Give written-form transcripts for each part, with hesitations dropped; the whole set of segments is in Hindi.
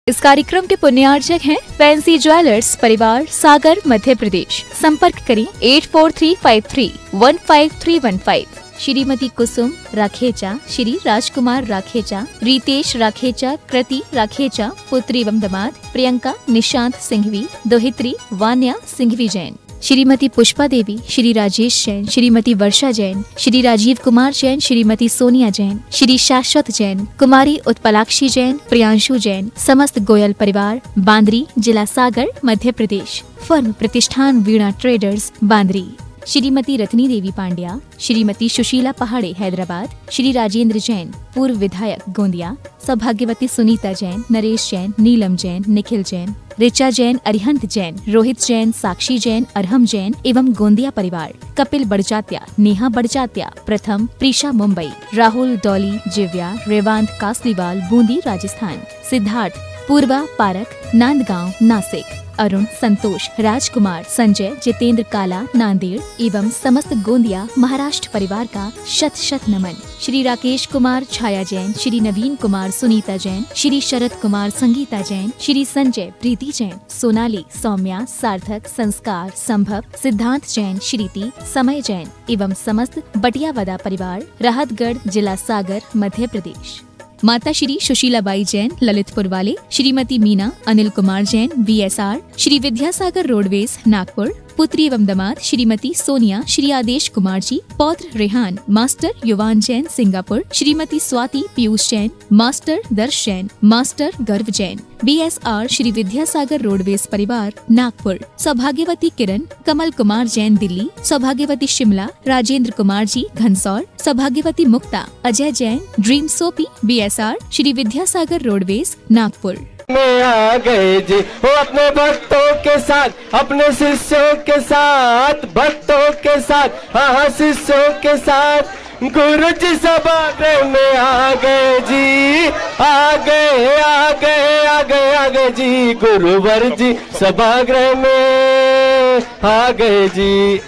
इस कार्यक्रम के पुण्यार्चक हैं फैंसी ज्वेलर्स परिवार, सागर, मध्य प्रदेश। संपर्क करें 8435315315। श्रीमती कुसुम राखेचा, श्री राजकुमार राखेचा, रितेश राखेचा, कृति राखेचा, पुत्री एवं दामाद प्रियंका निशांत सिंघवी, दोहित्री वान्या सिंघवी जैन, श्रीमती पुष्पा देवी, श्री राजेश जैन, श्रीमती वर्षा जैन, श्री राजीव कुमार जैन, श्रीमती सोनिया जैन, श्री शाश्वत जैन, कुमारी उत्पलाक्षी जैन, प्रियांशु जैन, समस्त गोयल परिवार, बांद्री, जिला सागर, मध्य प्रदेश। फर्म प्रतिष्ठान वीणा ट्रेडर्स, बांद्री। श्रीमती रत्नी देवी पांड्या, श्रीमती सुशीला पहाड़े हैदराबाद, श्री राजेंद्र जैन पूर्व विधायक गोंदिया, सौभाग्यवती सुनीता जैन, नरेश जैन, नीलम जैन, निखिल जैन, ऋचा जैन, अरिहंत जैन, रोहित जैन, साक्षी जैन, अरहम जैन एवं गोंदिया परिवार, कपिल बड़जात्या, नेहा बड़जात्या, प्रथम, प्रीशा मुंबई, राहुल, डॉली, जिव्या, रेवांत कासलीवाल, बूंदी राजस्थान, सिद्धार्थ, पूर्वा पारक, नांदगांव नासिक, अरुण, संतोष, राजकुमार, संजय, जितेंद्र काला, नांदेड़ एवं समस्त गोंदिया महाराष्ट्र परिवार का शत शत नमन। श्री राकेश कुमार छाया जैन, श्री नवीन कुमार सुनीता जैन, श्री शरद कुमार संगीता जैन, श्री संजय प्रीति जैन, सोनाली, सौम्या, सार्थक, संस्कार, संभव, सिद्धांत जैन, श्रीति, समय जैन एवं समस्त बटियावदा परिवार, राहतगढ़, जिला सागर, मध्य प्रदेश। माता श्री सुशीलाबाई जैन, ललितपुर वाले, श्रीमती मीना, अनिल कुमार जैन, VSR, श्री विद्यासागर रोडवेज, नागपुर, पुत्री एवं दामाद श्रीमती सोनिया, श्री आदेश कुमार जी, पौत्र रेहान, मास्टर युवान जैन, सिंगापुर, श्रीमती स्वाति पीयूष जैन, मास्टर दर्श जैन, मास्टर गर्व जैन, BSR, श्री विद्यासागर रोडवेज परिवार, नागपुर, सौभाग्यवती किरण, कमल कुमार जैन, दिल्ली, सौभाग्यवती Shimla, Rajendra Kumar ji, Ghansaur, Saubhagyavati Mukta, Ajay Jain, dream soapy, BSR, Shri Vidyasagar roadways, Nagpur. में आ गए जी वो अपने भक्तों के साथ, अपने शिष्यों के साथ, भक्तों के साथ, हाँ शिष्यों के साथ, गुरु जी सभागृह में आ गए जी, आ गए आ गए आ गए आ गए जी, गुरुवर जी सभागृह में आ गए जी।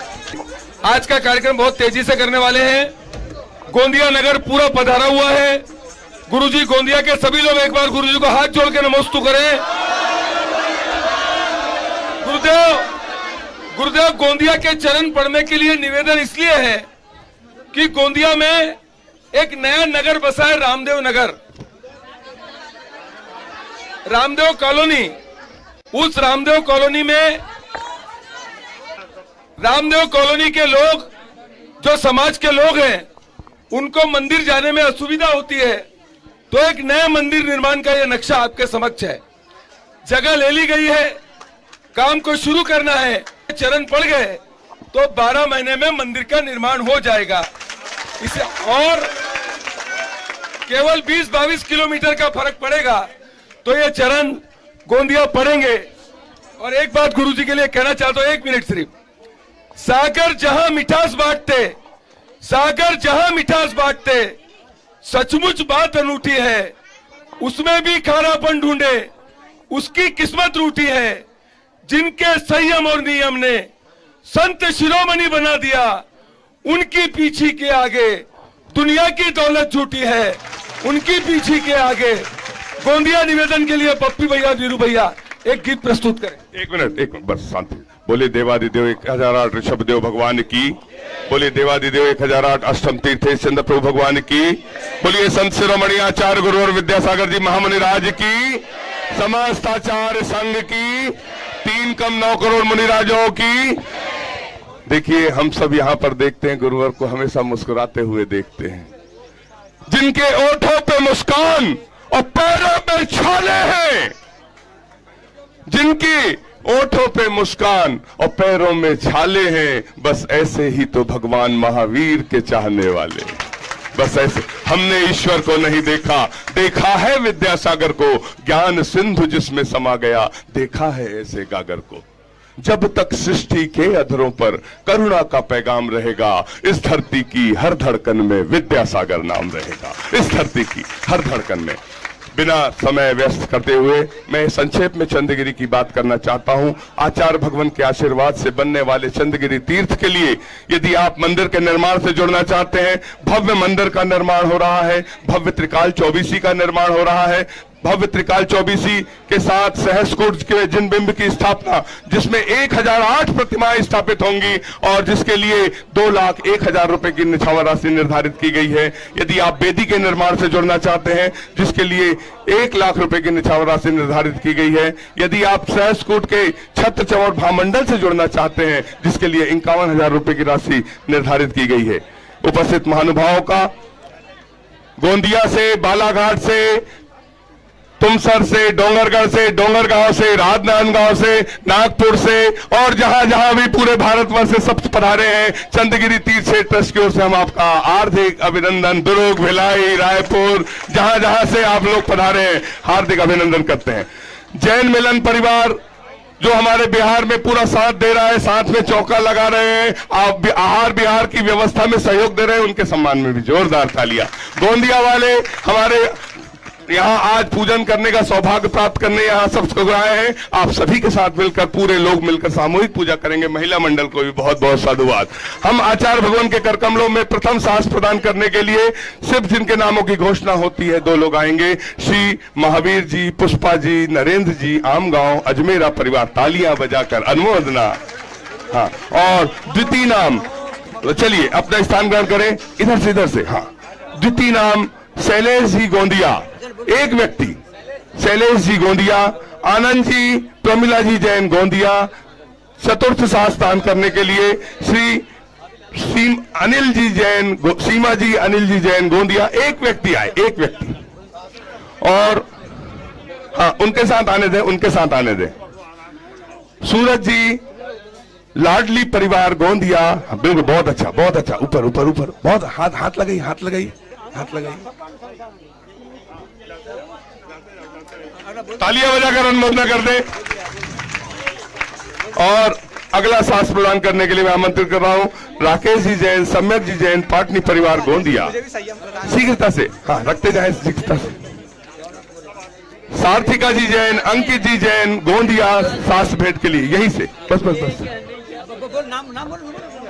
आज का कार्यक्रम बहुत तेजी से करने वाले हैं। गोंदिया नगर पूरा पधारा हुआ है। गुरुजी, गोंदिया के सभी लोग एक बार गुरुजी को हाथ जोड़ के नमस्ते करें। गुरुदेव गोंदिया के चरण पढ़ने के लिए निवेदन इसलिए है कि गोंदिया में एक नया नगर बसा है, रामदेव नगर, रामदेव कॉलोनी। उस रामदेव कॉलोनी में रामदेव कॉलोनी के लोग, जो समाज के लोग हैं, उनको मंदिर जाने में असुविधा होती है, तो एक नया मंदिर निर्माण का यह नक्शा आपके समक्ष है। जगह ले ली गई है, काम को शुरू करना है। चरण पड़ गए तो 12 महीने में मंदिर का निर्माण हो जाएगा। इसे और केवल 20-22 किलोमीटर का फर्क पड़ेगा तो ये चरण गोंदिया पड़ेंगे। और एक बात गुरुजी के लिए कहना चाहता हूं, 1 मिनट सिर्फ। सागर जहां मिठास बांटते, सागर जहां मिठास बांटते, सचमुच बात अनूठी है, उसमें भी खारापन ढूंढे, उसकी किस्मत रूठी है। जिनके संयम और नियम ने संत शिरोमणि बना दिया, उनकी पीछे के आगे दुनिया की दौलत झूठी है, उनकी पीछे के आगे। गोंदिया निवेदन के लिए पप्पी भैया, वीरू भैया एक गीत प्रस्तुत करें। 1 मिनट बस शांति। बोले देवादिदेव 1008 ऋषभ देव भगवान की, बोले देवादिदेव 1008 अष्टम तीर्थेश चंद्र प्रभु भगवान की, बोलिए संत शिरोमणि आचार्य गुरु और विद्यासागर जी महामुनि राज की, समस्त आचार्य संघ की, 3 कम 9 करोड़ मुनिराजों की। देखिए, हम सब यहाँ पर देखते हैं, गुरुवर को हमेशा मुस्कुराते हुए देखते हैं, जिनके ओठों पे मुस्कान और पैरों पे छाले हैं, जिनकी ओठों पे मुस्कान और पैरों में छाले हैं, बस ऐसे ही तो भगवान महावीर के चाहने वाले। बस ऐसे हमने ईश्वर को नहीं देखा, देखा है विद्यासागर को, ज्ञान सिंधु जिसमें समा गया, देखा है ऐसे गागर को। जब तक सृष्टि के अधरों पर करुणा का पैगाम रहेगा, इस धरती की हर धड़कन में विद्यासागर नाम रहेगा। इस धरती की हर धड़कन में। बिना समय व्यस्त करते हुए मैं संक्षेप में चंद्रगिरी की बात करना चाहता हूं। आचार्य भगवान के आशीर्वाद से बनने वाले चंद्रगिरी तीर्थ के लिए यदि आप मंदिर के निर्माण से जुड़ना चाहते हैं, भव्य मंदिर का निर्माण हो रहा है, भव्य त्रिकाल चौबीसी का निर्माण हो रहा है, भव्य त्रिकाल चौबीसी के साथ सहस्रकूट के जिनबिंब की स्थापना, जिसमें 1008 प्रतिमाएं स्थापित होंगी और जिसके लिए 2,01,000 रुपए की निछावर राशि निर्धारित की गई है। यदि आप वेदी के निर्माण से जुड़ना चाहते हैं, जिसके लिए 1 लाख रुपए की निछावर राशि निर्धारित की गई है। यदि आप सहस्रकूट के छत्र चौर भामंडल से जुड़ना चाहते हैं, जिसके लिए 51,000 रुपए की राशि निर्धारित की गई है। उपस्थित महानुभावों का गोंदिया से, बालाघाट से, तुमसर से, डोंगरगढ़ से, डोंगरगांव से, राजनांदगांव से, नागपुर से और जहां जहां भी पूरे भारतवर्ष से सब पधारे हैं, चंद्रगिरी तीर्थ से ट्रस्ट की ओर से हम आपका हार्दिक अभिनंदन, दुर्ग, भिलाई, रायपुर, जहां जहां से आप लोग पधारे हैं, हार्दिक अभिनंदन करते हैं। जैन मिलन परिवार जो हमारे बिहार में पूरा साथ दे रहा है, साथ में चौका लगा रहे हैं, आप आहार बिहार की व्यवस्था में सहयोग दे रहे हैं, उनके सम्मान में भी जोरदार तालियां। गोंदिया वाले हमारे यहाँ आज पूजन करने का सौभाग्य प्राप्त करने यहाँ सब आए हैं। आप सभी के साथ मिलकर, पूरे लोग मिलकर सामूहिक पूजा करेंगे। महिला मंडल को भी बहुत बहुत साधुवाद। हम आचार्य भगवान के करकमलों में प्रथम साहस प्रदान करने के लिए सिर्फ जिनके नामों की घोषणा होती है 2 लोग आएंगे, श्री महावीर जी, पुष्पा जी, नरेंद्र जी, आमगांव अजमेरा परिवार। तालियां बजाकर अनुमोदना। हाँ, और द्वितीय नाम, चलिए अपना स्थान ग्रहण करें, इधर से। हाँ, द्वितीय नाम शैलेश जी गोंदिया, एक व्यक्ति शैलेश जी गोंदिया। आनंद जी, प्रमिला जी जैन गोंदिया। चतुर्थ साहस दान करने के लिए श्री अनिल जी जैन, सीमा जी, अनिल जी जैन गोंदिया। एक व्यक्ति आए, एक व्यक्ति। और हाँ, उनके साथ आने दें, सूरज जी, लाडली परिवार गोंदिया। बिल्कुल, बहुत अच्छा। ऊपर बहुत हाथ लगाई। तालियां बजाकर अनुमोदना कर दे। और अगला साहस प्रदान करने के लिए मैं आमंत्रित कर रहा हूं राकेश जी जैन, सम्यक जी जैन, पाटनी परिवार गोंदिया। शीघ्रता से, हाँ, रखते जाए शीघ्रता से। सार्थिका जी जैन, अंकित जी जैन गोंदिया, साहस भेंट के लिए यहीं से, बस।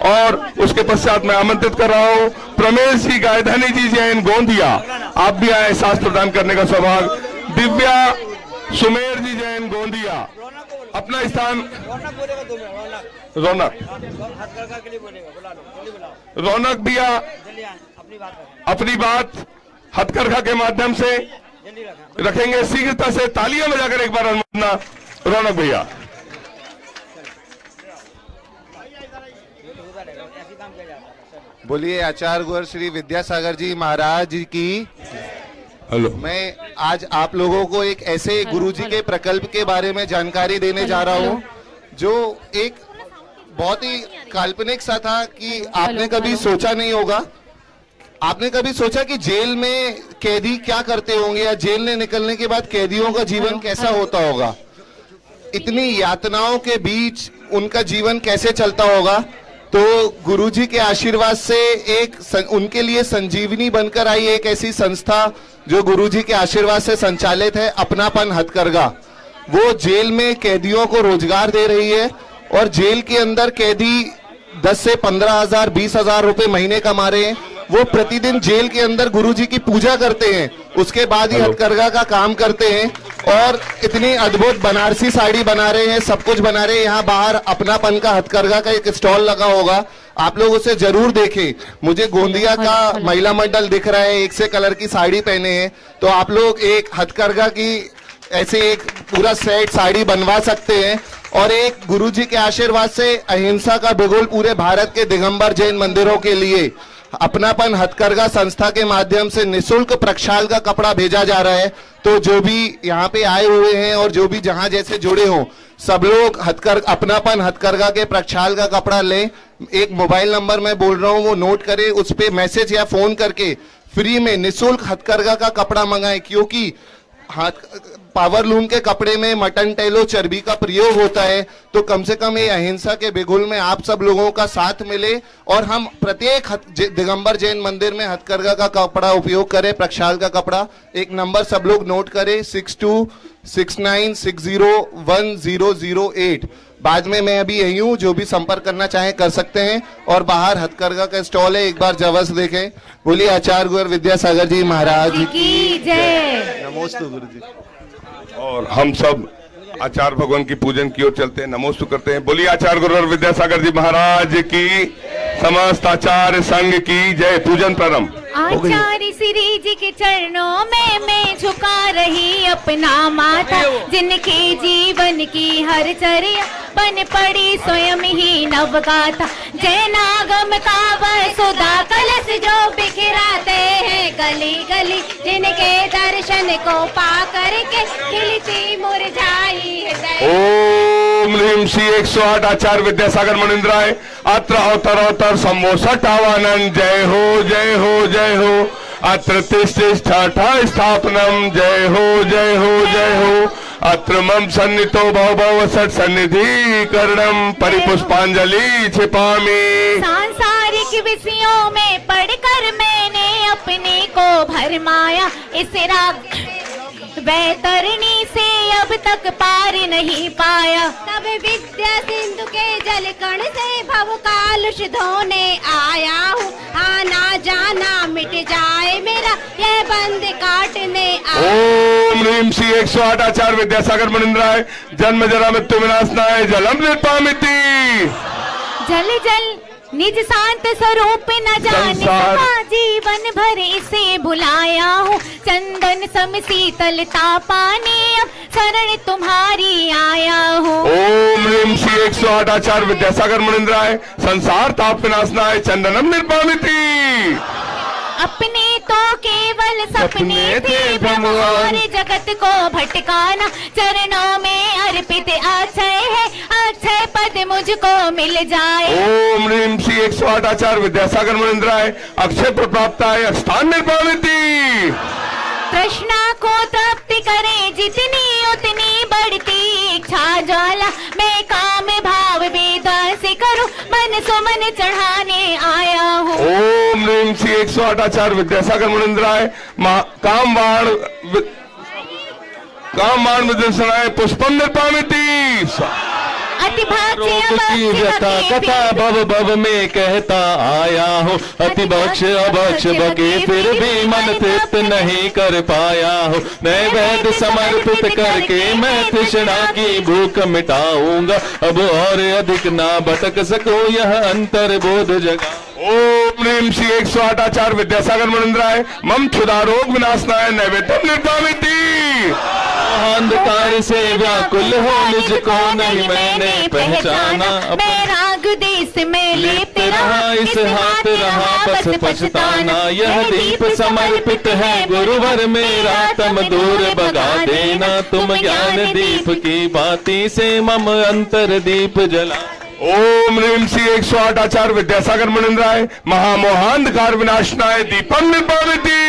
और उसके पश्चात मैं आमंत्रित कर रहा हूं प्रमेश जी गायधनी जी जैन गोंदिया। आप भी आए साहस प्रदान करने का सौभाग्य। दिव्या सुमेर जी जैन गोंदिया, अपना स्थान। रौनक भैया अपनी बात हथकरघा के माध्यम से रखेंगे। शीघ्रता से तालियां बजाकर एक बार अनुमोदना। रौनक भैया, बोलिए आचार्य गुरु श्री विद्यासागर जी महाराज जी की। हेलो। मैं आज आप लोगों को एक ऐसे गुरुजी के प्रकल्प के बारे में जानकारी देने जा रहा हूं जो एक बहुत ही काल्पनिक सा था कि आपने कभी सोचा नहीं होगा। आपने कभी सोचा कि जेल में कैदी क्या करते होंगे या जेल से निकलने के बाद कैदियों का जीवन कैसा होता होगा, इतनी यातनाओं के बीच उनका जीवन कैसे चलता होगा। तो गुरुजी के आशीर्वाद से उनके लिए संजीवनी बनकर आई एक ऐसी संस्था जो गुरुजी के आशीर्वाद से संचालित है, अपनापन हथकरघा। वो जेल में कैदियों को रोजगार दे रही है और जेल के अंदर कैदी 10 से 15,000 20,000 रुपए महीने कमा रहे हैं। वो प्रतिदिन जेल के अंदर गुरुजी की पूजा करते हैं, उसके बाद ही हथकरघा का काम करते हैं और इतनी अद्भुत बनारसी साड़ी बना रहे हैं, सब कुछ बना रहे हैं। यहाँ बाहर अपनापन का हथकरघा का एक स्टॉल लगा होगा, आप लोग उसे जरूर देखें। मुझे गोंदिया का महिला मंडल दिख रहा है, एक से कलर की साड़ी पहने हैं, तो आप लोग एक हथकरघा की ऐसे एक पूरा सेट साड़ी बनवा सकते हैं। और एक गुरुजी के आशीर्वाद से अहिंसा का बिगुल पूरे भारत के दिगंबर जैन मंदिरों के लिए अपनापन हथकरघा संस्था के माध्यम से निःशुल्क प्रक्षाल का कपड़ा भेजा जा रहा है। तो जो भी यहाँ पे आए हुए हैं और जो भी जहां जैसे जुड़े हों, सब लोग अपनापन हथकरघा के प्रक्षाल का कपड़ा लें। एक मोबाइल नंबर मैं बोल रहा हूँ, वो नोट करें, उस पर मैसेज या फोन करके फ्री में निःशुल्क हथकरघा का कपड़ा मंगाएं। क्योंकि पावर लूम के कपड़े में मटन टेलो चर्बी का प्रयोग होता है, तो कम से कम ये अहिंसा के बिगुल में आप सब लोगों का साथ मिले और हम प्रत्येक दिगंबर जैन मंदिर में हथकरघा का कपड़ा उपयोग करें, प्रक्षाल का कपड़ा। एक नंबर सब लोग नोट करें, 6269601008। बाद में मैं अभी यही हूँ, जो भी संपर्क करना चाहें कर सकते हैं। और बाहर हथकरघा का स्टॉल है, एक बार जवस देखें। बोलिए आचार्य गुरु विद्यासागर जी महाराज की जय। नमोस्तु गुरु जी। और हम सब आचार्य भगवान की पूजन की ओर चलते हैं, नमोस्तु करते हैं। बोलिए आचार्य गुरु विद्यासागर जी महाराज की, समस्त आचार्य संघ की जय। पूजन प्रारंभ। आचार्य श्री जी के चरणों में मैं झुका रही अपना माथा, जिनके जीवन की हर चर्या बन पड़ी स्वयं ही नवगाथा। जय नागम का वसुधा कलश जो बिखराते हैं गली गली, जिनके दर्शन को पा करके खिलती मुरझाई हृदय। ओम ह्रीम श्री 108 आचार्य विद्यासागर मुनिंद्राय अत्र अवतर सम्मोसठ आवानंद। जय हो जय हो जय हो। अत्र तिष्ठा स्थापनम। जय हो जय हो जय हो। अत्र मम सन्नितो भव भव सट सन्निधि करणम परिपुष्पांजलि छिपामी। सांसारिक विषयों में पढ़कर मैंने अपने को भरमाया, इस राग वैतरणी से अब तक पार नहीं पाया। तब विद्या सिंधु के जल कण से भव कालुष धोने आया हूँ। आना जाना मिट जाए मेरा यह बंद काटने आया। ओम ह्रीम श्री 108 आचार्य विद्यासागर मुनिंद्राय जन्म जरा मृत्यु विनाशनाय जलम निर्पामिति। जल जल निज शांत स्वरूप न जाने सका, जीवन भर इसे भुलाया हूँ। चंदन सम शीतलता पाने अब शरण तुम्हारी आया हूँ। ओम ह्रीम श्री 108 आचार्य विद्यासागर मुनिंद्राय संसार ताप विनाशनाय चंदनम निर्पामिति। अपने तो केवल सपने थे भ्रम और जगत को भटकाना, चरणों में अर्पित अक्षय है, अक्षय पद मुझको मिल जाए। ओम ह्रीम श्री 108 आचार्य विद्यासागर मुनिंद्राय अक्षय पर प्राप्त है स्थान निर्पामिति। तृष्णा को तृप्ति करे जितनी उतनी बढ़ती इच्छा ज्वाला, मैं काम भाव वेदा से करूं मन सुमन चढ़ाने आया हूँ। ओम ह्रीम श्री 108 आचार्य विद्यासागर मुनिंद्राय कामवाण विदर्शनाय पुष्पम निर्पामिति। अति की व्यथा कथा भव भव में कहता आया हूँ। अति बख्श अबख्श बके फिर भी मन तृप्त नहीं कर पाया हूँ। नैवेद्य समर्पित करके मैं तृष्णा की भूख मिटाऊंगा, अब और अधिक ना भटक सको यह अंतर बोध जगा। ओम ह्रीम श्री 108 आचार्य विद्यासागर मुनिंद्राय मम क्षुधा रोग विनाशनाय नैवेद्यम निर्पामिति। अंधकार से व्याकुल हो निज को नहीं मैंने पहचाना, मैं राग देश में लिप्त रहा इस हाथ रहा बस पछताना। यह दीप समर्पित है गुरुवर मेरा तम दूर भगा देना, तुम ज्ञान दीप की बाती से मम अंतर दीप जला। ओम ह्रीम श्री 108 आचार्य विद्यासागर मुनिंद्राय महामोहांधकार विनाशनाय दीपम निर्पामिति।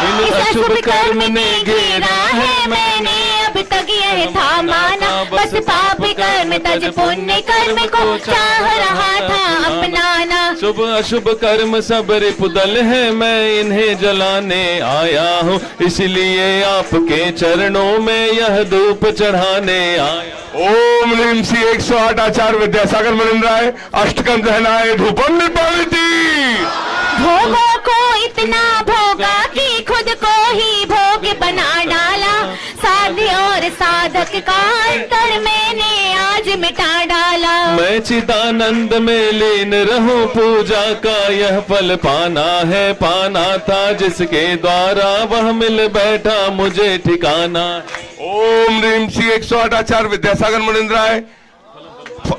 इस अशुभ कर्म ने घेरा है मैंने अब तक यह था माना, बस पाप कर्म तज पुण्य कर्म को चाह रहा था अपनाना। शुभ अशुभ कर्म सब रिपुदल है मैं इन्हें जलाने आया हूँ, इसलिए आपके चरणों में यह धूप चढ़ाने आया। ओम ह्रीम श्री 108 आचार्य विद्यासागर मुनिंद्राय अष्टकम दहनाय धूपम निर्पामिति। भोगों को इतना भोगा कि खुद को ही भोग बना डाला, साध्य और साधक का अंतर मैंने आज मिटा डाला। मैं चिदानंद में लीन रहूं, पूजा का यह फल पाना है, पाना था जिसके द्वारा वह मिल बैठा मुझे ठिकाना। ओम ह्रीम श्री 108 आचार्य विद्यासागर मुनिंद्राय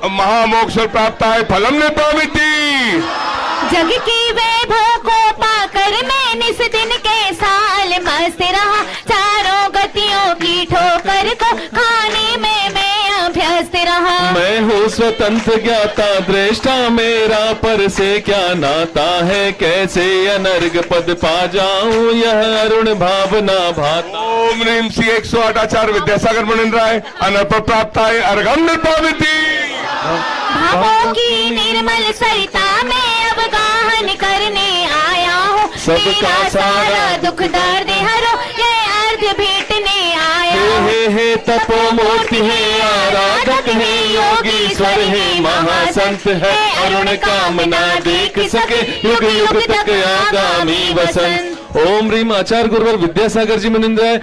महामोक्ष प्राप्त है फलम निर्पामिति। जग की वैभव को पाकर मैं निस दिन के साल मस्त रहा, चारों गतियों की ठोकर को खाने में मैं अभ्यस्त रहा। मैं हूँ स्वतंत्र ज्ञाता दृष्टा, मेरा पर से क्या नाता है, कैसे अनर्ग पद पा जाऊं यह अरुण भावना भाता। ओम ह्रीम श्री 108 आचार्य विद्यासागर मुनिंद्राय अनर्प प्राप्त है अर्घम निर्पामिति। भावों की निर्मल सरिता में अब गाहन करने आया हूँ, सबका सारा दुख दर्द हरो ये अर्घ भेटने आया हूँ। हैं तपोमूर्ति हैं, आराधक हैं, योगीश्वर हैं, महासंत है, अरुण कामना देख सके, युग युग तक आगामी वसंत। ओम ह्रीम आचार्य गुरुवर विद्यासागर जी मुनिंद्र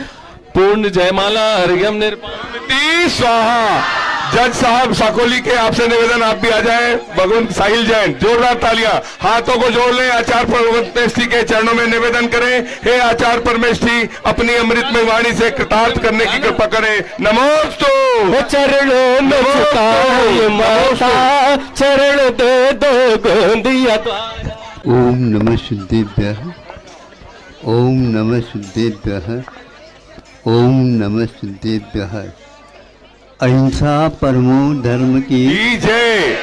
पूर्ण जयमाला हरियम निर्पाल स्वाहा। जज साहब साकोली के आपसे निवेदन, आप भी आ जाएं। भगवंत साहिल जैन, जोरदार तालियां, हाथों को जोड़ लें। आचार्य परमेष्ठी के चरणों में निवेदन करें, हे आचार्य परमेष्ठी अपनी अमृतमय वाणी से कृतार्थ करने की कृपा करें। नमोस्तु। चरणों में झुका है माता, चरण दे दो गोंदिया। ओम नमः शुद्धेभ्यः, ओम नमः शुद्धेभ्यः, ओम नमः शुद्धेभ्यः। अहिंसा परमो धर्म की जय।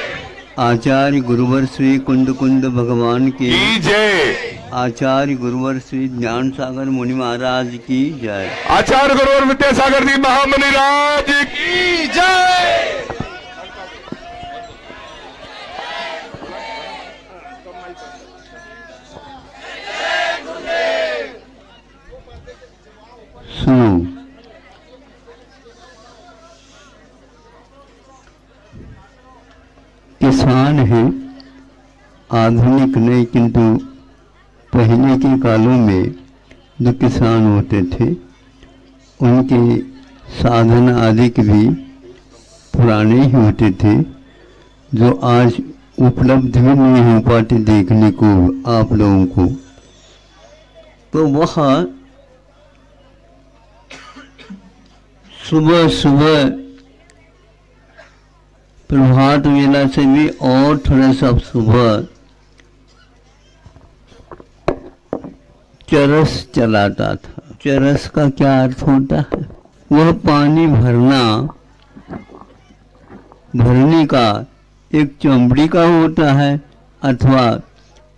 आचार्य गुरुवर श्री कुंद कुंद भगवान की जय। आचार्य गुरुवर श्री ज्ञान सागर मुनि महाराज की जय। आचार्य गुरुवर विद्यासागर जी महामुनि राज की जय। सुनो, किसान है आधुनिक नहीं, किंतु पहले के कालों में जो किसान होते थे उनके साधन आदि के भी पुराने ही होते थे, जो आज उपलब्ध भी नहीं हो पाते देखने को आप लोगों को। तो वह सुबह सुबह प्रभात वेला से भी और थोड़ा सा सुबह चरस चलाता था। चरस का क्या अर्थ होता है? वह पानी भरने का एक चमड़ी का होता है अथवा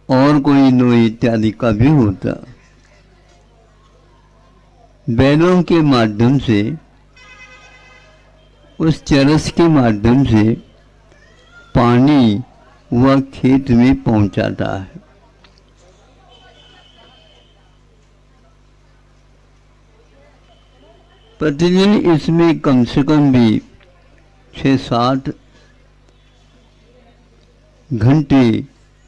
और कोई नोई इत्यादि का भी होता। बैलों के माध्यम से, उस चरस के माध्यम से पानी वह खेत में पहुंचाता है। प्रतिदिन इसमें कम से कम भी 6-7 घंटे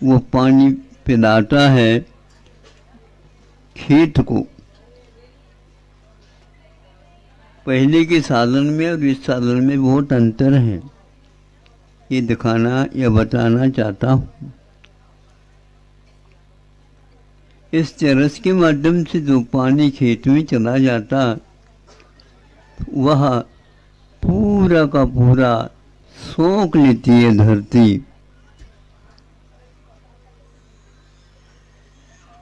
वो पानी पिलाता है खेत को। पहले के साधन में और इस साधन में बहुत अंतर है, ये दिखाना या बताना चाहता हूँ। इस चरस के माध्यम से जो पानी खेत में चला जाता, वह पूरा का पूरा सोख लेती है धरती।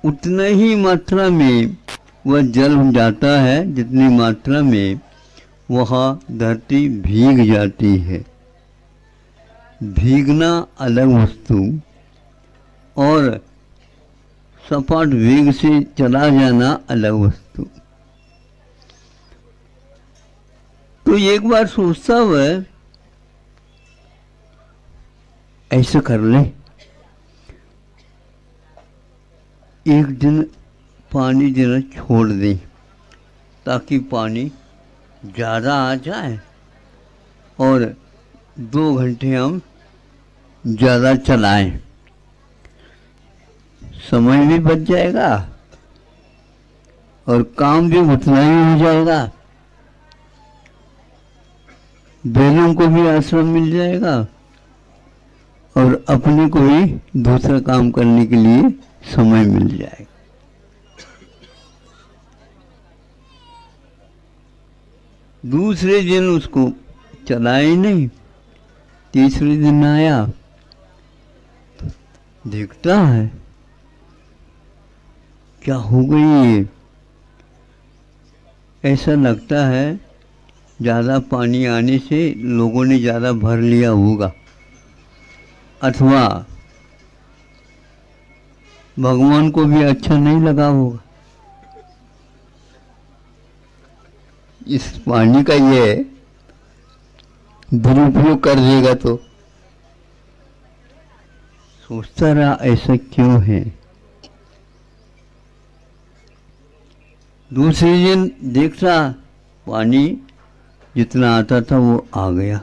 उतना ही मात्रा में वह जल जाता है जितनी मात्रा में वह धरती भीग जाती है। भीगना अलग वस्तु और सपाट वेग से चला जाना अलग वस्तु। तो एक बार सोचता हुआ ऐसा कर ले, एक दिन पानी देना छोड़ दें ताकि पानी ज़्यादा आ जाए और 2 घंटे हम ज़्यादा चलाएं, समय भी बच जाएगा और काम भी उतना ही हो जाएगा। बैलों को भी आश्रम मिल जाएगा और अपने को भी दूसरा काम करने के लिए समय मिल जाएगा। दूसरे दिन उसको चलाया ही नहीं। तीसरे दिन आया, देखता है क्या हो गई ये। ऐसा लगता है ज़्यादा पानी आने से लोगों ने ज़्यादा भर लिया होगा अथवा भगवान को भी अच्छा नहीं लगा होगा। इस पानी का ये दुरुपयोग कर देगा तो सोचता रहा ऐसा क्यों है। दूसरे दिन देखता पानी जितना आता था वो आ गया।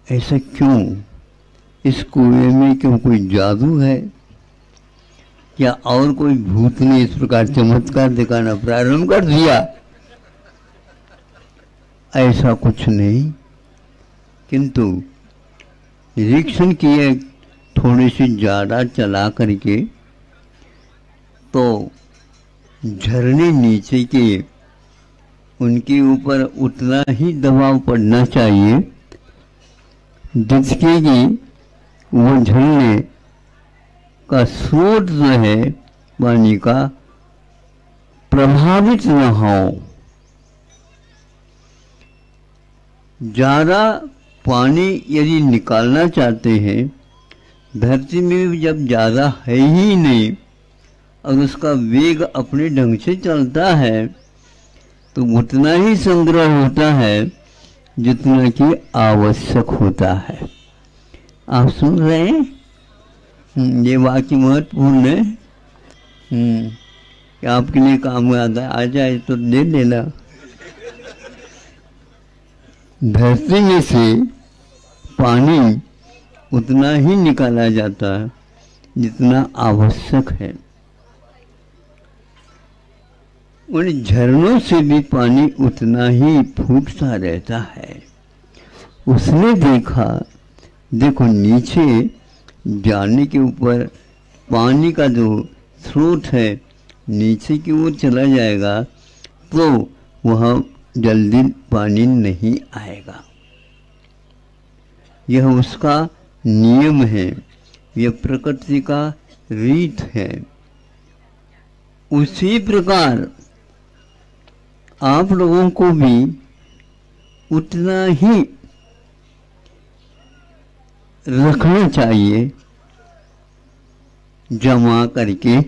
ऐसा क्यों? इस कुएं में क्यों कोई जादू है या और कोई भूत ने इस प्रकार चमत्कार दिखाना प्रारंभ कर दिया? ऐसा कुछ नहीं, किंतु निरीक्षण किए थोड़ी सी ज़्यादा चला करके तो झरने नीचे के उनके ऊपर उतना ही दबाव पड़ना चाहिए जिसके कि वो झरने का स्रोत जो है पानी का प्रभावित न हो। ज़्यादा पानी यदि निकालना चाहते हैं, धरती में जब ज़्यादा है ही नहीं और उसका वेग अपने ढंग से चलता है तो उतना ही संग्रह होता है जितना कि आवश्यक होता है। आप सुन रहे हैं? ये वाक्य महत्वपूर्ण है कि आपके लिए काम आता आ जाए तो दे देना। धरती में से पानी उतना ही निकाला जाता है जितना आवश्यक है। उन झरनों से भी पानी उतना ही फूटता रहता है। उसने देखा, देखो नीचे जाने के ऊपर पानी का जो स्रोत है नीचे की ओर चला जाएगा तो वह जल्दी पानी नहीं आएगा। यह उसका नियम है, यह प्रकृति का रीत है। उसी प्रकार आप लोगों को भी उतना ही रखना चाहिए जमा करके।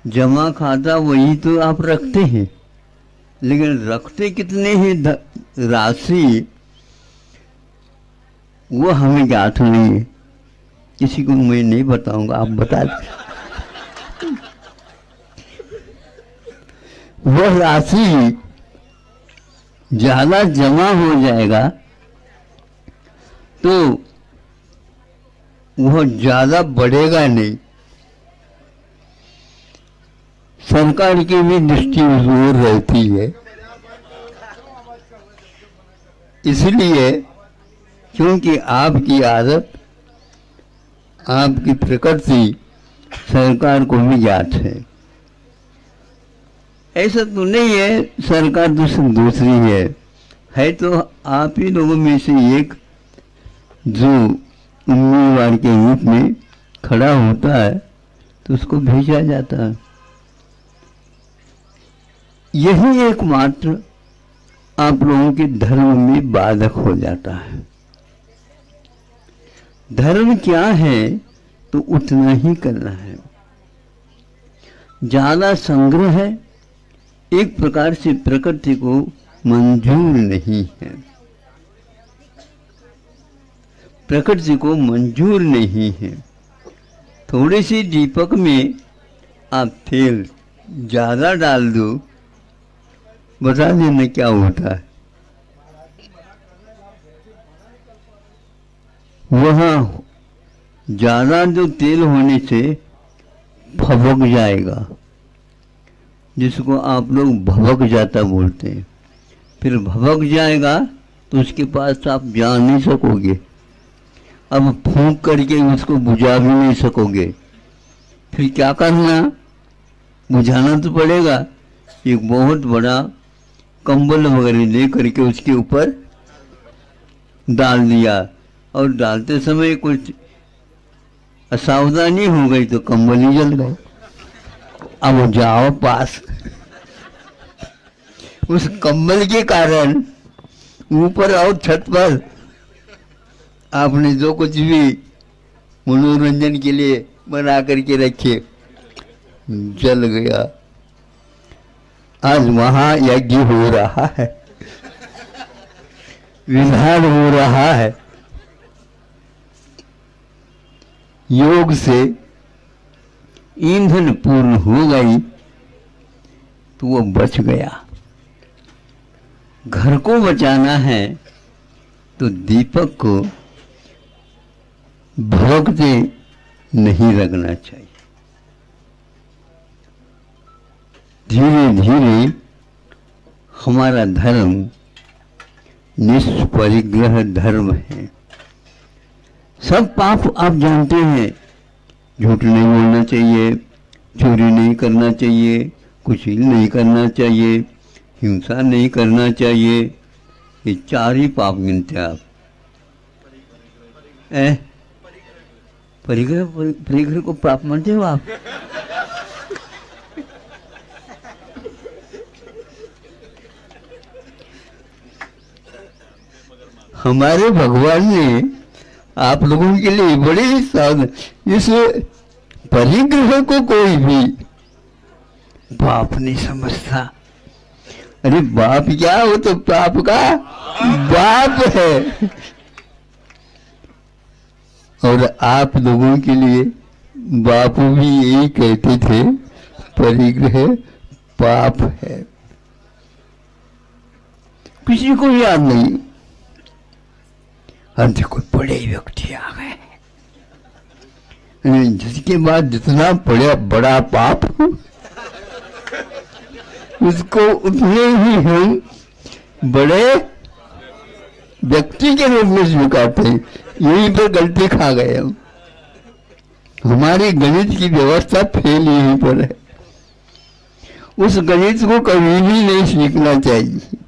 जमा खाता वही तो आप रखते हैं, लेकिन रखते कितने हैं राशि वो हमें ज्ञात नहीं है। किसी को मैं नहीं बताऊंगा, आप बता दें। वह राशि ज्यादा जमा हो जाएगा तो वह ज्यादा बढ़ेगा नहीं। सरकार की भी दृष्टि उस ओर रहती है, इसलिए क्योंकि आपकी आदत, आपकी प्रकृति सरकार को भी ज्ञात है। ऐसा तो नहीं है सरकार दूसरी है तो आप ही लोगों में से एक जो उम्मीदवार के रूप में खड़ा होता है तो उसको भेजा जाता है। यही एकमात्र आप लोगों के धर्म में बाधक हो जाता है। धर्म क्या है तो उतना ही करना है। ज्यादा संग्रह है एक प्रकार से प्रकृति को मंजूर नहीं है, प्रकृति को मंजूर नहीं है। थोड़ी सी दीपक में आप तेल ज्यादा डाल दो, बता देना क्या होता है। वहाँ ज्यादा जो तेल होने से भभक जाएगा, जिसको आप लोग भभक जाता बोलते हैं। फिर भभक जाएगा तो उसके पास आप जा नहीं सकोगे। अब फूंक करके उसको बुझा भी नहीं सकोगे। फिर क्या करना? बुझाना तो पड़ेगा। एक बहुत बड़ा कंबल वगैरह ले करके उसके ऊपर डाल दिया और डालते समय कुछ असावधानी हो गई तो कंबल ही जल गए। अब जाओ पास, उस कंबल के कारण ऊपर और छत पर आपने जो कुछ भी मनोरंजन के लिए बना करके रखे जल गया। आज वहां यज्ञ हो रहा है, विधान हो रहा है। योग से ईंधन पूर्ण हो गई तो वो बच गया। घर को बचाना है तो दीपक को भड़कते नहीं रखना चाहिए। धीरे धीरे हमारा धर्म निष्परिग्रह धर्म है। सब पाप आप जानते हैं, झूठ नहीं बोलना चाहिए, चोरी नहीं करना चाहिए, कुशील नहीं करना चाहिए, हिंसा नहीं करना चाहिए, ये 4 ही पाप गिनते आप। परिग्रह को पाप मानते हो आप? हमारे भगवान ने आप लोगों के लिए बड़े सावधान, इस परिग्रह को कोई भी पाप नहीं समझता। अरे बाप क्या, वो तो पाप का बाप है। और आप लोगों के लिए बापू भी यही कहते थे, परिग्रह पाप है। किसी को याद नहीं। अब देखो बड़े व्यक्ति आ गए, जिसके बाद जितना बड़ा पाप उसको उतने ही हम बड़े व्यक्ति के रूप में स्वीकारते हैं। यहीं पर गलती खा गए हम। हमारी गणित की व्यवस्था फेल यहीं पर है। उस गणित को कभी भी नहीं सीखना चाहिए।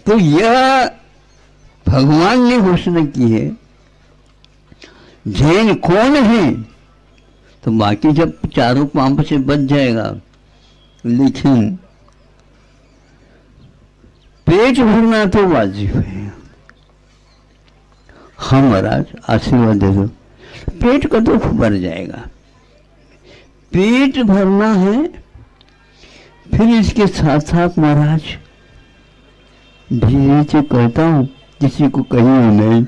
तो यह भगवान ने घोषणा की है। जैन कौन है? तो बाकी जब 4 पाप से बच जाएगा, लेकिन पेट भरना तो वाजिब है। हाँ महाराज, आशीर्वाद दे दो। पेट का तो भर जाएगा, पेट भरना है। फिर इसके साथ साथ महाराज धीरे से कहता हूं, किसी को कहीं नहीं,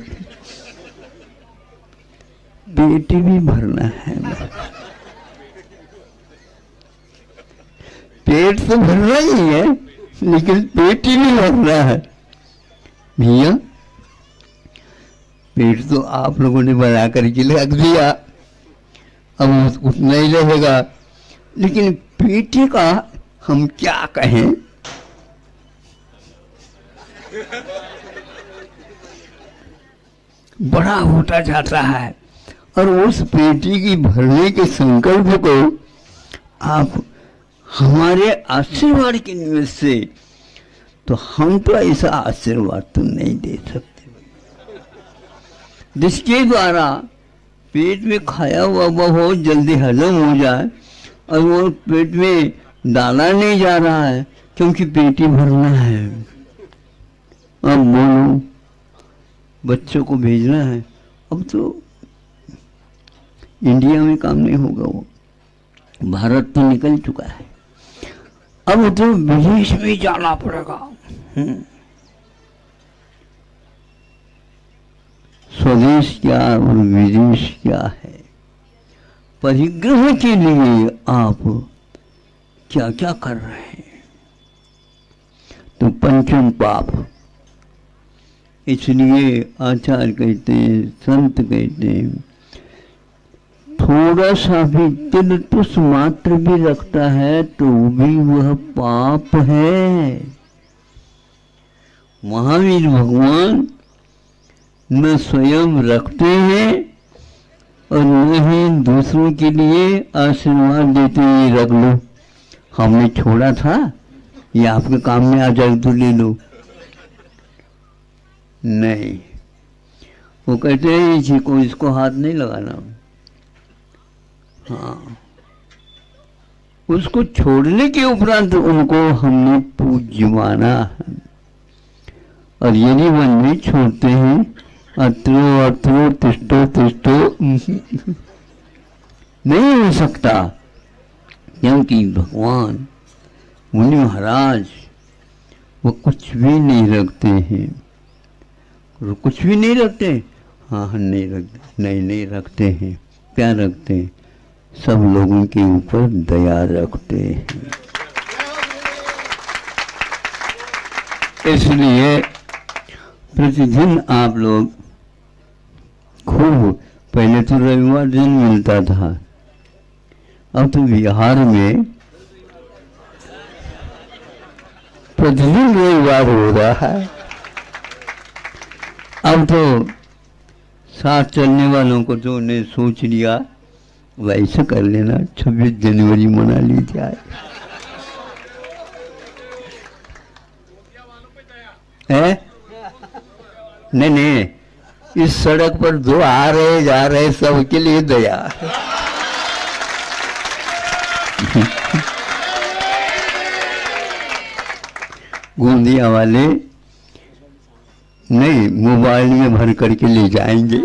पेट भी भरना है। पेट तो भरना ही है, लेकिन पेट ही नहीं भरना है। भैया पेट तो आप लोगों ने बना करके रख दिया, अब उतना ही रहेगा, लेकिन पेट का हम क्या कहें? बड़ा होता जाता है। और उस पेटी की भरने के संकल्प को आप हमारे आशीर्वाद के निमित्त से, तो हम तो ऐसा आशीर्वाद तो नहीं दे सकते जिसके द्वारा पेट में खाया हुआ बहुत जल्दी हजम हो जाए और वो पेट में डाला नहीं जा रहा है, क्योंकि पेटी भरना है। अब बोलो, बच्चों को भेजना है। अब तो इंडिया में काम नहीं होगा, वो भारत तो निकल चुका है। अब तो विदेश में जाना पड़ेगा। स्वदेश क्या और विदेश क्या है? परिग्रह के लिए आप क्या क्या कर रहे हैं? तो पंचम पाप। इसलिए आचार्य कहते हैं, संत कहते हैं, थोड़ा सा भी तिल तुस मात्र भी रखता है तो भी वह पाप है। महावीर भगवान न स्वयं रखते हैं और न ही दूसरों के लिए आशीर्वाद देते हैं, रख लो, हमने छोड़ा था, ये आपके काम में आ जाए तो ले लो। नहीं, वो कहते हैं इसी को, इसको हाथ नहीं लगाना। हाँ, उसको छोड़ने के उपरांत उनको हमने पूज्य माना है। और यदि वह नहीं छोड़ते हैं, अत्रो अत्रो तिष्ठो तिष्ठो नहीं हो सकता, क्योंकि भगवान मुनि महाराज वो कुछ भी नहीं रखते हैं। कुछ भी नहीं रखते। हाँ, नहीं रखते, नहीं रखते हैं। क्या रखते हैं? सब लोगों के ऊपर दया रखते हैं। इसलिए प्रतिदिन आप लोग खूब, पहले तो रविवार दिन मिलता था, अब तो बिहार में प्रतिदिन रविवार हो रहा है। अब तो साथ चलने वालों को तो उन्हें सोच लिया वैसे कर लेना, 26 जनवरी मना ली जाए। नहीं नहीं, इस सड़क पर जो आ रहे जा रहे सबके लिए दया। गोंदिया वाले नहीं, मोबाइल में भर करके ले जाएंगे।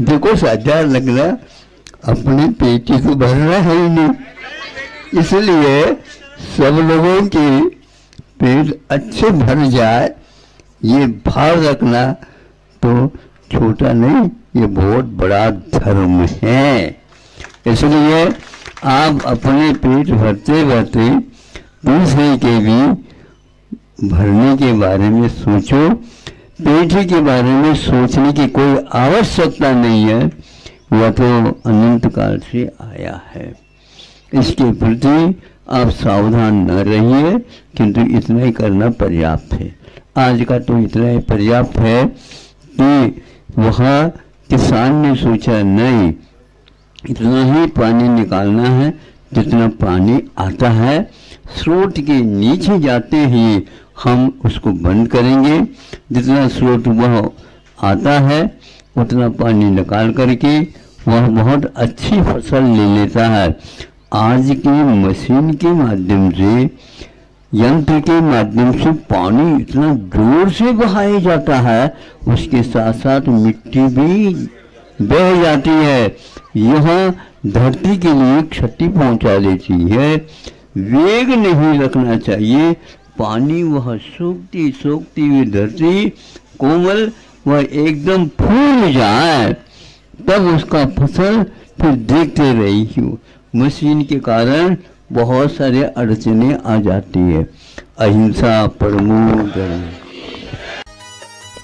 देखो साझा लगना, अपने पेट को भरना है ही नहीं, इसलिए सब लोगों के पेट अच्छे भर जाए ये भाव रखना तो छोटा नहीं, ये बहुत बड़ा धर्म है। इसलिए आप अपने पेट भरते भरते दूसरे के भी भरने के बारे में सोचो। पेट के बारे में सोचने की कोई आवश्यकता नहीं है, वह तो अनंत काल से आया है। इसके प्रति आप सावधान न रहिए, किंतु इतना ही करना पर्याप्त है। आज का तो इतना ही पर्याप्त है कि वहाँ किसान ने सोचा नहीं, इतना ही पानी निकालना है जितना पानी आता है, स्रोत के नीचे जाते ही हम उसको बंद करेंगे, जितना स्रोत वह आता है उतना पानी निकाल करके वह बहुत अच्छी फसल ले लेता है। आज की मशीन के माध्यम से, यंत्र के माध्यम से पानी इतना जोर से बहाया जाता है, उसके साथ साथ मिट्टी भी बह जाती है, यह धरती के लिए क्षति पहुंचा देती है। वेग नहीं रखना चाहिए, पानी वह सूखती सूखती हुई धरती कोमल वह एकदम फूल जाए, तब उसका फसल फिर देखते रही हो। मशीन के कारण बहुत सारे अड़चने आ जाती है। अहिंसा परमो धर्म।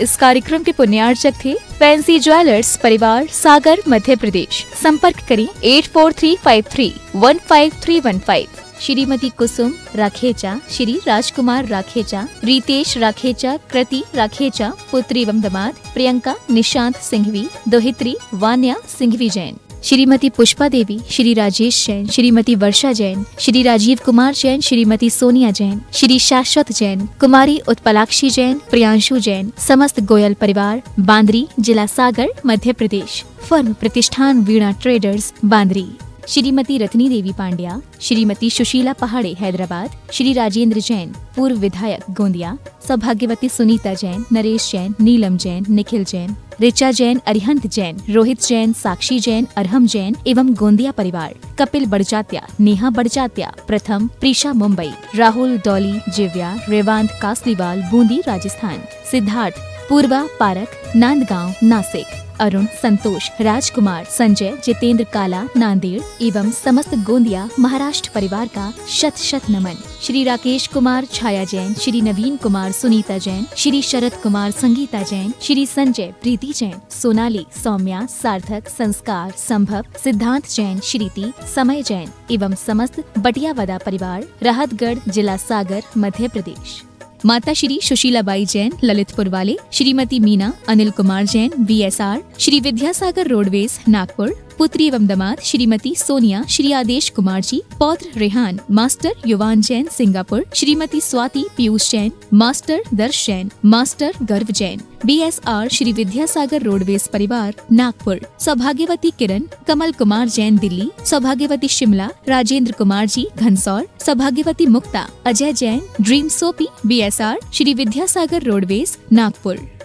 इस कार्यक्रम के पुण्यार्चक थे फैंसी ज्वेलर्स परिवार, सागर, मध्य प्रदेश। संपर्क करें 8435315315। श्रीमती कुसुम राखेचा, श्री राजकुमार राखेचा, रितेश राखेचा, कृति राखेचा, पुत्री एवं दामाद प्रियंका निशांत सिंघवी, दोहित्री वान्या सिंघवी जैन। श्रीमती पुष्पा देवी, श्री राजेश जैन, श्रीमती वर्षा जैन, श्री राजीव कुमार जैन, श्रीमती सोनिया जैन, श्री शाश्वत जैन, कुमारी उत्पलाक्षी जैन, प्रियांशु जैन। समस्त गोयल परिवार, बांद्री, जिला सागर, मध्य प्रदेश। फर्म प्रतिष्ठान वीणा ट्रेडर्स, बांद्री। श्रीमती रत्नी देवी पांड्या, श्रीमती सुशीला पहाड़े हैदराबाद, श्री राजेंद्र जैन पूर्व विधायक गोंदिया, सौभाग्यवती सुनीता जैन, नरेश जैन, नीलम जैन, निखिल जैन, ऋचा जैन, अरिहंत जैन, रोहित जैन, साक्षी जैन, अरहम जैन एवं गोंदिया परिवार। कपिल बड़जात्या, नेहा बड़जात्या, प्रथम, प्रीशा मुंबई, राहुल, डॉली, जिव्या, रेवांत कासलीवाल, बूंदी राजस्थान, सिद्धार्थ, पूर्वा पारक, नांदगांव नासिक, अरुण, संतोष, राजकुमार, संजय, जितेंद्र काला, नांदेड़ एवं समस्त गोंदिया महाराष्ट्र परिवार का शत शत नमन। श्री राकेश कुमार, छाया जैन, श्री नवीन कुमार, सुनीता जैन, श्री शरद कुमार, संगीता जैन, श्री संजय, प्रीति जैन, सोनाली, सौम्या, सार्थक, संस्कार, संभव, सिद्धांत जैन, श्रीति, समय जैन एवं समस्त बटियावदा परिवार, राहतगढ़, जिला सागर, मध्य प्रदेश। माता श्री सुशीलाबाई जैन, ललितपुर वाले, श्रीमती मीना, अनिल कुमार जैन, VSR, श्री विद्यासागर रोडवेज, नागपुर। पुत्री एवं दामाद श्रीमती सोनिया, श्री आदेश कुमार जी, पौत्र रेहान, मास्टर युवान जैन, सिंगापुर। श्रीमती स्वाति पीयूष जैन, मास्टर दर्श जैन, मास्टर गर्व जैन, BSR, श्री विद्यासागर रोडवेज परिवार, नागपुर। सौभाग्यवती किरण, कमल कुमार जैन, दिल्ली। सौभाग्यवती Shimla, Rajendra Kumar ji, Ghansaur. Saubhagyavati Mukta, Ajay Jain, dream soapy, BSR, Shri Vidyasagar roadways, Nagpur.